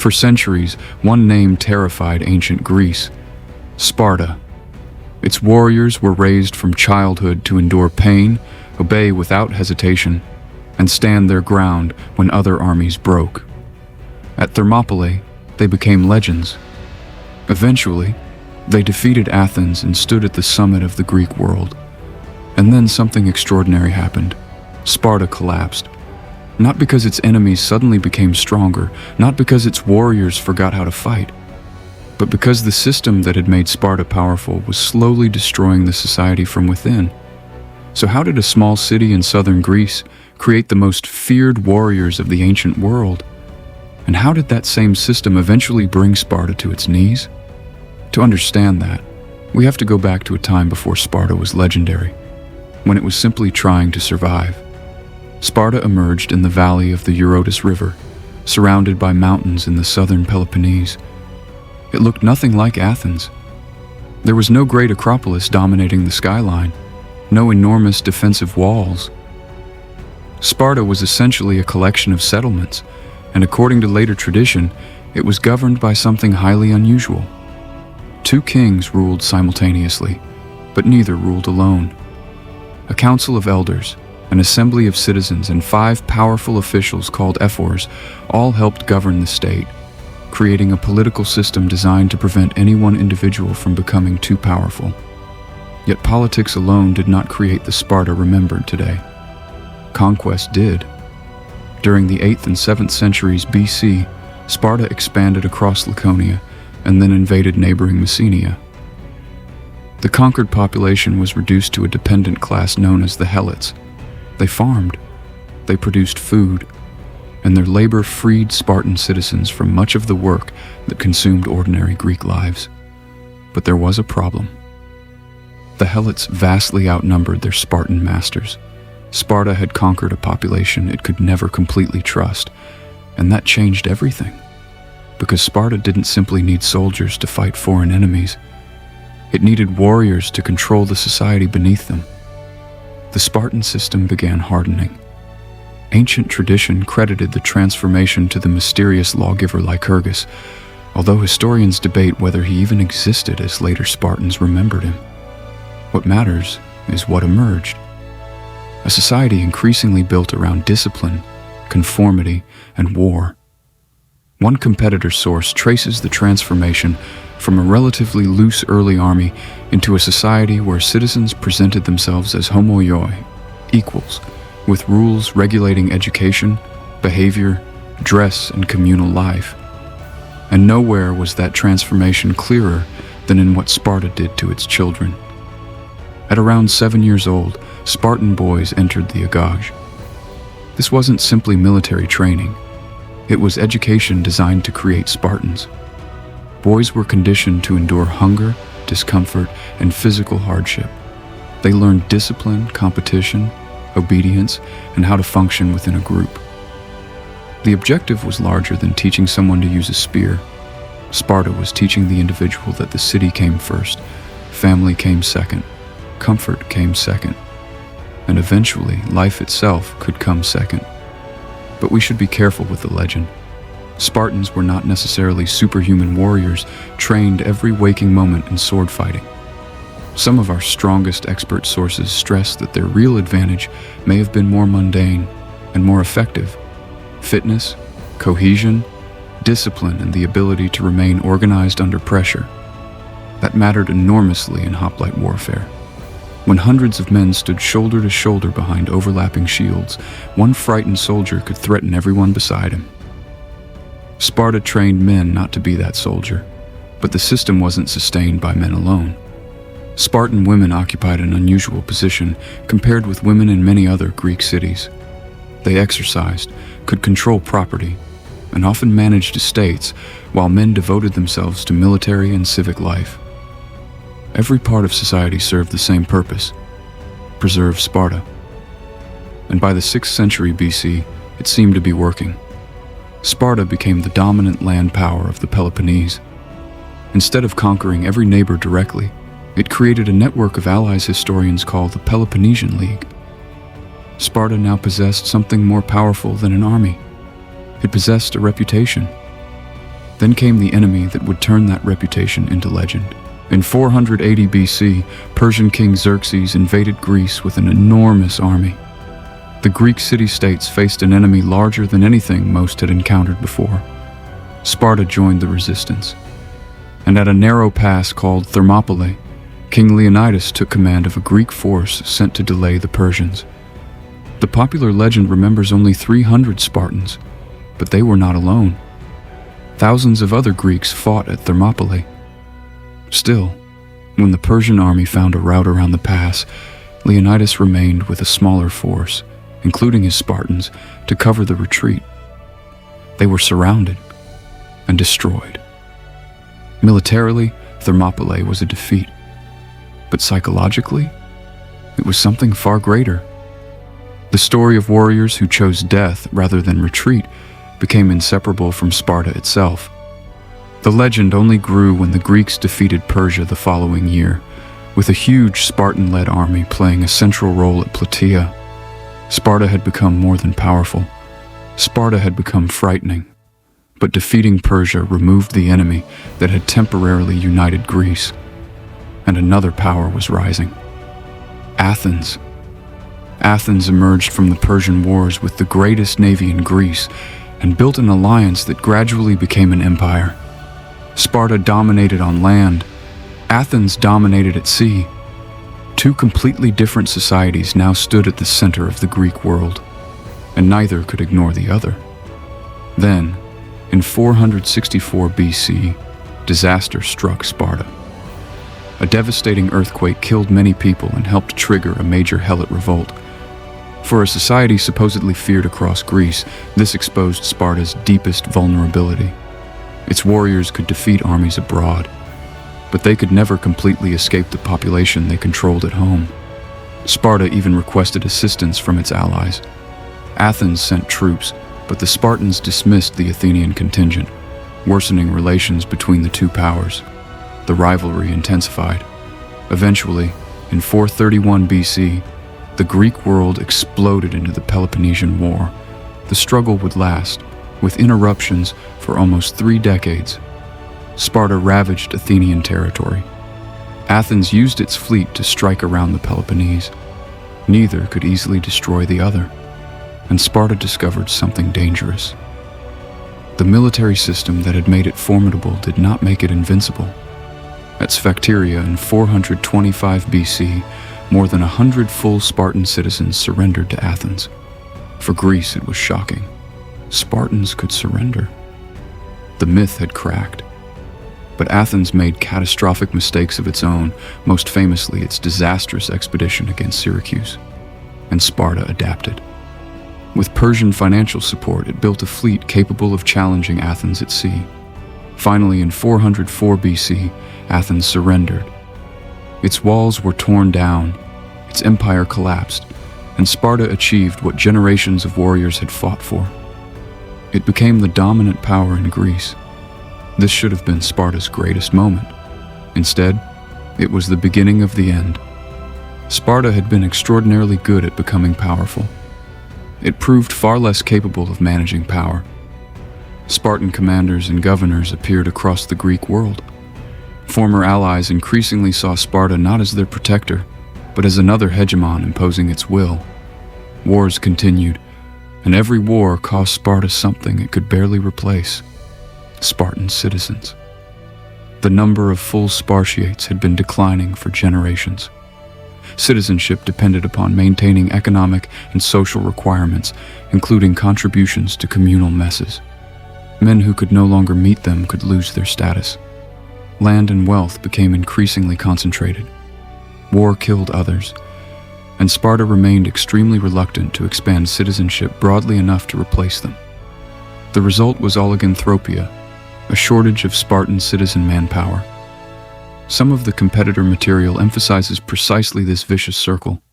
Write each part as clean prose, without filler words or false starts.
For centuries, one name terrified ancient Greece: Sparta. Its warriors were raised from childhood to endure pain, obey without hesitation, and stand their ground when other armies broke. At Thermopylae, they became legends. Eventually, they defeated Athens and stood at the summit of the Greek world. And then something extraordinary happened. Sparta collapsed. Not because its enemies suddenly became stronger, not because its warriors forgot how to fight, but because the system that had made Sparta powerful was slowly destroying the society from within. So how did a small city in southern Greece create the most feared warriors of the ancient world? And how did that same system eventually bring Sparta to its knees? To understand that, we have to go back to a time before Sparta was legendary, when it was simply trying to survive. Sparta emerged in the valley of the Eurotas River, surrounded by mountains in the southern Peloponnese. It looked nothing like Athens. There was no great acropolis dominating the skyline, no enormous defensive walls. Sparta was essentially a collection of settlements, and according to later tradition, it was governed by something highly unusual. 2 kings ruled simultaneously, but neither ruled alone. A council of elders, an assembly of citizens, and 5 powerful officials called ephors all helped govern the state, creating a political system designed to prevent any one individual from becoming too powerful. Yet politics alone did not create the Sparta remembered today. Conquest did. During the 8th and 7th centuries BC, Sparta expanded across Laconia and then invaded neighboring Messenia. The conquered population was reduced to a dependent class known as the Helots. They farmed, they produced food, and their labor freed Spartan citizens from much of the work that consumed ordinary Greek lives. But there was a problem. The Helots vastly outnumbered their Spartan masters. Sparta had conquered a population it could never completely trust, and that changed everything. Because Sparta didn't simply need soldiers to fight foreign enemies. It needed warriors to control the society beneath them. The Spartan system began hardening. Ancient tradition credited the transformation to the mysterious lawgiver Lycurgus, although historians debate whether he even existed as later Spartans remembered him. What matters is what emerged. A society increasingly built around discipline, conformity, and war. One competitor source traces the transformation from a relatively loose early army into a society where citizens presented themselves as homoioi, equals, with rules regulating education, behavior, dress, and communal life. And nowhere was that transformation clearer than in what Sparta did to its children. At around 7 years old, Spartan boys entered the agage. This wasn't simply military training. It was education designed to create Spartans. Boys were conditioned to endure hunger, discomfort, and physical hardship. They learned discipline, competition, obedience, and how to function within a group. The objective was larger than teaching someone to use a spear. Sparta was teaching the individual that the city came first, family came second, comfort came second, and eventually life itself could come second. But we should be careful with the legend. Spartans were not necessarily superhuman warriors trained every waking moment in sword fighting. Some of our strongest expert sources stress that their real advantage may have been more mundane and more effective: fitness, cohesion, discipline, and the ability to remain organized under pressure. That mattered enormously in hoplite warfare. When hundreds of men stood shoulder to shoulder behind overlapping shields, one frightened soldier could threaten everyone beside him. Sparta trained men not to be that soldier, but the system wasn't sustained by men alone. Spartan women occupied an unusual position compared with women in many other Greek cities. They exercised, could control property, and often managed estates, while men devoted themselves to military and civic life. Every part of society served the same purpose: preserve Sparta. And by the 6th century BC, it seemed to be working. Sparta became the dominant land power of the Peloponnese. Instead of conquering every neighbor directly, it created a network of allies historians call the Peloponnesian League. Sparta now possessed something more powerful than an army. It possessed a reputation. Then came the enemy that would turn that reputation into legend. In 480 BC, Persian king Xerxes invaded Greece with an enormous army. The Greek city-states faced an enemy larger than anything most had encountered before. Sparta joined the resistance. And at a narrow pass called Thermopylae, King Leonidas took command of a Greek force sent to delay the Persians. The popular legend remembers only 300 Spartans, but they were not alone. Thousands of other Greeks fought at Thermopylae. Still, when the Persian army found a route around the pass, Leonidas remained with a smaller force, including his Spartans, to cover the retreat. They were surrounded and destroyed. Militarily, Thermopylae was a defeat, but psychologically, it was something far greater. The story of warriors who chose death rather than retreat became inseparable from Sparta itself. The legend only grew when the Greeks defeated Persia the following year, with a huge Spartan-led army playing a central role at Plataea. Sparta had become more than powerful. Sparta had become frightening. But defeating Persia removed the enemy that had temporarily united Greece. And another power was rising. Athens. Athens emerged from the Persian Wars with the greatest navy in Greece and built an alliance that gradually became an empire. Sparta dominated on land. Athens dominated at sea. Two completely different societies now stood at the center of the Greek world, and neither could ignore the other. Then, in 464 BC, disaster struck Sparta. A devastating earthquake killed many people and helped trigger a major Helot revolt. For a society supposedly feared across Greece, this exposed Sparta's deepest vulnerability. Its warriors could defeat armies abroad, but they could never completely escape the population they controlled at home. Sparta even requested assistance from its allies. Athens sent troops, but the Spartans dismissed the Athenian contingent, worsening relations between the two powers. The rivalry intensified. Eventually, in 431 BC, the Greek world exploded into the Peloponnesian War. The struggle would last, with interruptions, for almost 3 decades. Sparta ravaged Athenian territory. Athens used its fleet to strike around the Peloponnese. Neither could easily destroy the other, and Sparta discovered something dangerous. The military system that had made it formidable did not make it invincible. At Sphacteria in 425 BC, more than 100 full Spartan citizens surrendered to Athens. For Greece, it was shocking. Spartans could surrender. The myth had cracked. But Athens made catastrophic mistakes of its own, most famously its disastrous expedition against Syracuse. And Sparta adapted. With Persian financial support, it built a fleet capable of challenging Athens at sea. Finally, in 404 BC, Athens surrendered. Its walls were torn down, its empire collapsed, and Sparta achieved what generations of warriors had fought for. It became the dominant power in Greece. This should have been Sparta's greatest moment. Instead, it was the beginning of the end. Sparta had been extraordinarily good at becoming powerful. It proved far less capable of managing power. Spartan commanders and governors appeared across the Greek world. Former allies increasingly saw Sparta not as their protector, but as another hegemon imposing its will. Wars continued, and every war cost Sparta something it could barely replace: Spartan citizens. The number of full Spartiates had been declining for generations. Citizenship depended upon maintaining economic and social requirements, including contributions to communal messes. Men who could no longer meet them could lose their status. Land and wealth became increasingly concentrated. War killed others, and Sparta remained extremely reluctant to expand citizenship broadly enough to replace them. The result was oliganthropia, a shortage of Spartan citizen manpower. Some of the competitor material emphasizes precisely this vicious circle.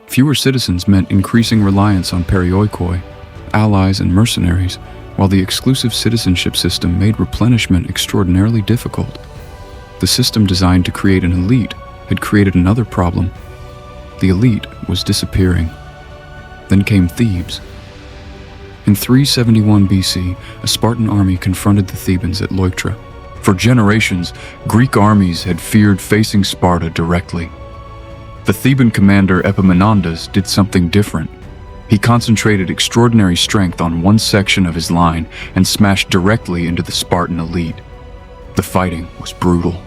Fewer citizens meant increasing reliance on perioikoi, allies and mercenaries, while the exclusive citizenship system made replenishment extraordinarily difficult. The system designed to create an elite had created another problem. The elite was disappearing. Then came Thebes. In 371 BC, a Spartan army confronted the Thebans at Leuctra. For generations, Greek armies had feared facing Sparta directly. The Theban commander Epaminondas did something different. He concentrated extraordinary strength on one section of his line and smashed directly into the Spartan elite. The fighting was brutal.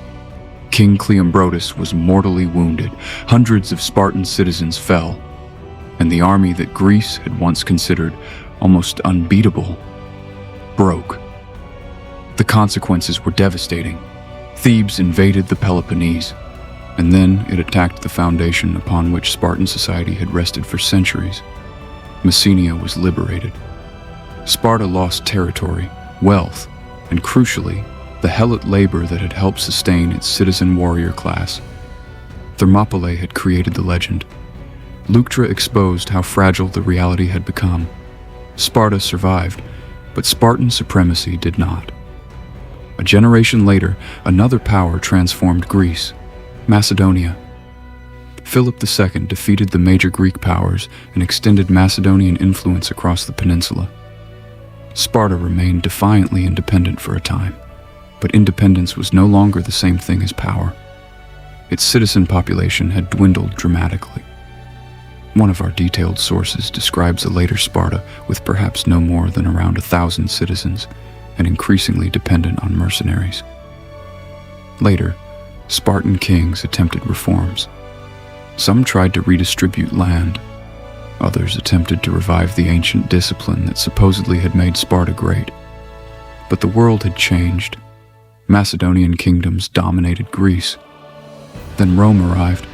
King Cleombrotus was mortally wounded, hundreds of Spartan citizens fell, and the army that Greece had once considered almost unbeatable broke. The consequences were devastating. Thebes invaded the Peloponnese, and then it attacked the foundation upon which Spartan society had rested for centuries. Messenia was liberated. Sparta lost territory, wealth, and crucially, the helot labor that had helped sustain its citizen warrior class. Thermopylae had created the legend. Leuctra exposed how fragile the reality had become. Sparta survived, but Spartan supremacy did not. A generation later, another power transformed Greece, Macedonia. Philip II defeated the major Greek powers and extended Macedonian influence across the peninsula. Sparta remained defiantly independent for a time, but independence was no longer the same thing as power. Its citizen population had dwindled dramatically. One of our detailed sources describes a later Sparta with perhaps no more than around 1,000 citizens and increasingly dependent on mercenaries. Later, Spartan kings attempted reforms. Some tried to redistribute land. Others attempted to revive the ancient discipline that supposedly had made Sparta great. But the world had changed. Macedonian kingdoms dominated Greece. Then Rome arrived.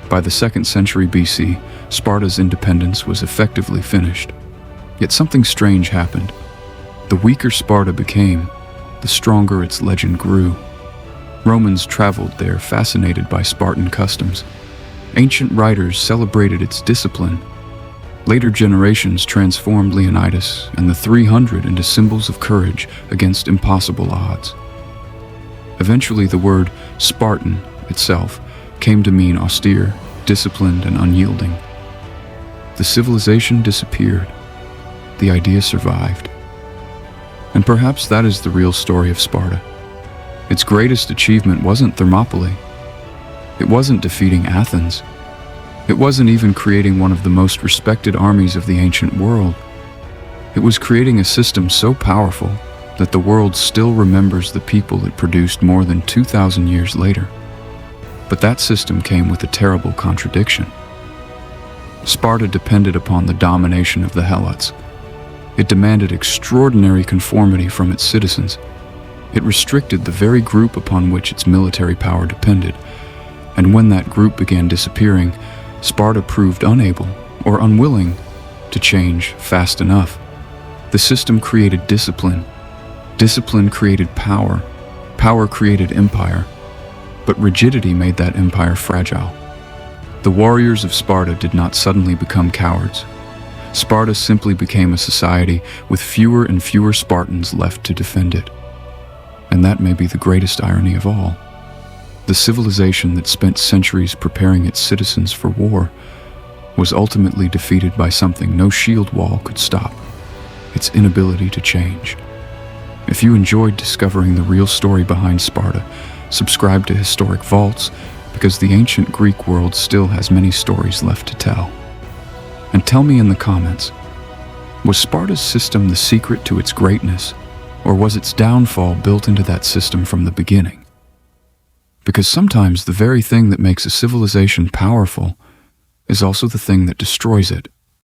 By the 2nd century BC, Sparta's independence was effectively finished. Yet something strange happened. The weaker Sparta became, the stronger its legend grew. Romans traveled there, fascinated by Spartan customs. Ancient writers celebrated its discipline. Later generations transformed Leonidas and the 300 into symbols of courage against impossible odds. Eventually, the word Spartan itself came to mean austere, disciplined, and unyielding. The civilization disappeared. The idea survived. And perhaps that is the real story of Sparta. Its greatest achievement wasn't Thermopylae. It wasn't defeating Athens. It wasn't even creating one of the most respected armies of the ancient world. It was creating a system so powerful that the world still remembers the people it produced more than 2,000 years later. But that system came with a terrible contradiction. Sparta depended upon the domination of the helots. It demanded extraordinary conformity from its citizens. It restricted the very group upon which its military power depended. And when that group began disappearing, Sparta proved unable or unwilling to change fast enough. The system created discipline. Discipline created power. Power created empire. But rigidity made that empire fragile. The warriors of Sparta did not suddenly become cowards. Sparta simply became a society with fewer and fewer Spartans left to defend it. And that may be the greatest irony of all. The civilization that spent centuries preparing its citizens for war was ultimately defeated by something no shield wall could stop: its inability to change. If you enjoyed discovering the real story behind Sparta, subscribe to Historic Vaults, because the ancient Greek world still has many stories left to tell. And tell me in the comments, was Sparta's system the secret to its greatness, or was its downfall built into that system from the beginning? Because sometimes the very thing that makes a civilization powerful is also the thing that destroys it.